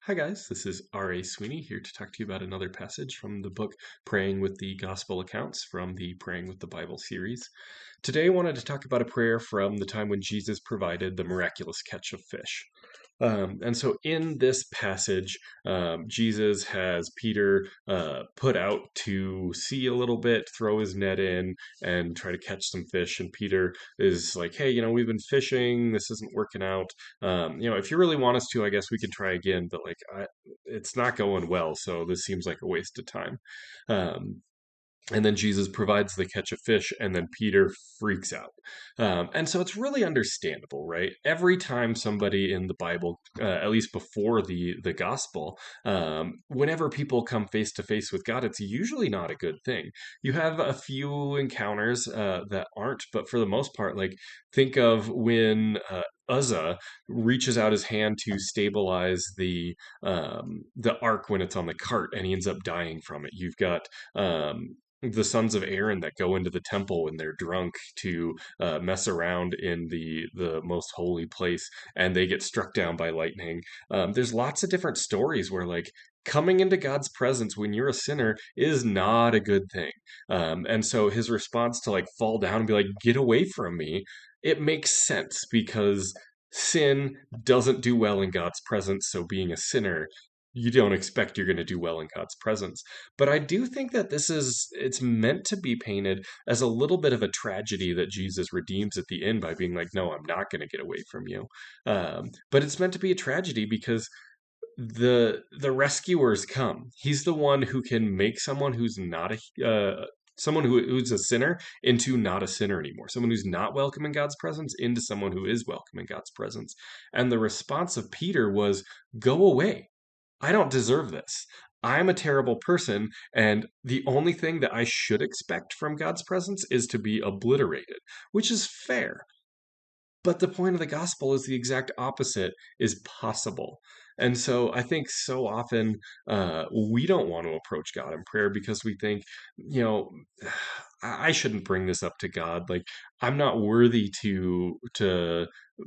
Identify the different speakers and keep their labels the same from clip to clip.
Speaker 1: Hi, guys. This is R.A. Sweeney here to talk to you about another passage from the book Praying with the Gospel Accounts from the Praying with the Bible series. Today, I wanted to talk about a prayer from the time when Jesus provided the miraculous catch of fish. And so, in this passage, Jesus has Peter put out to sea a little bit, throw his net in, and try to catch some fish. And Peter is like, "Hey, we've been fishing. This isn't working out. If you really want us to, I guess we could try again. But it's not going well. So this seems like a waste of time." Um, and then Jesus provides the catch of fish, and then Peter freaks out. And so it's really understandable, right? Every time somebody in the Bible, at least before the gospel, whenever people come face to face with God, it's usually not a good thing. You have a few encounters that aren't, but for the most part, like think of when Uzzah reaches out his hand to stabilize the ark when it's on the cart, and he ends up dying from it. You've got the sons of Aaron that go into the temple when they're drunk to mess around in the most holy place, and they get struck down by lightning. There's lots of different stories where coming into God's presence when you're a sinner is not a good thing. And so his response to fall down and be like, "Get away from me," it makes sense because sin doesn't do well in God's presence. So being a sinner, you don't expect you're going to do well in God's presence. But I do think that it's meant to be painted as a little bit of a tragedy that Jesus redeems at the end by being like, "No, I'm not going to get away from you." But it's meant to be a tragedy because the rescuers come. He's the one who can make someone who's not who's a sinner into not a sinner anymore. Someone who's not welcome in God's presence into someone who is welcome in God's presence. And the response of Peter was, "Go away. I don't deserve this. I'm a terrible person, and the only thing that I should expect from God's presence is to be obliterated," which is fair. But the point of the gospel is the exact opposite is possible. And so I think so often we don't want to approach God in prayer because we think, you know, I shouldn't bring this up to God. Like I'm not worthy to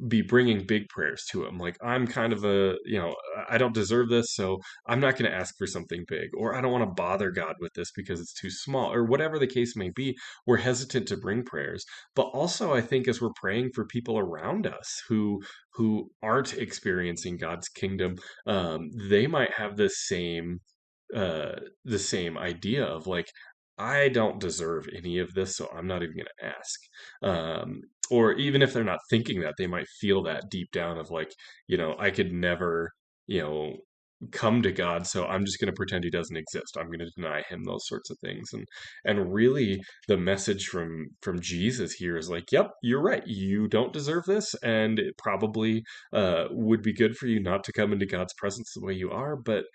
Speaker 1: be bringing big prayers to him. Like I'm kind of I don't deserve this, so I'm not going to ask for something big, or I don't want to bother God with this because it's too small, or whatever the case may be. We're hesitant to bring prayers. But also, I think as we're praying for people around us who aren't experiencing God's kingdom, they might have uh, the same idea of like, I don't deserve any of this, so I'm not even going to ask. Or even if they're not thinking that, they might feel that deep down of like, I could never, you know, come to God, so I'm just going to pretend he doesn't exist. I'm going to deny him, those sorts of things. And really the message from Jesus here is like, yep, you're right. You don't deserve this, and it probably would be good for you not to come into God's presence the way you are, but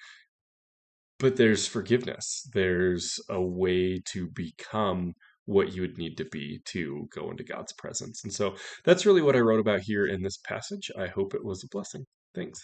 Speaker 1: there's forgiveness. There's a way to become what you would need to be to go into God's presence. And so that's really what I wrote about here in this passage. I hope it was a blessing. Thanks.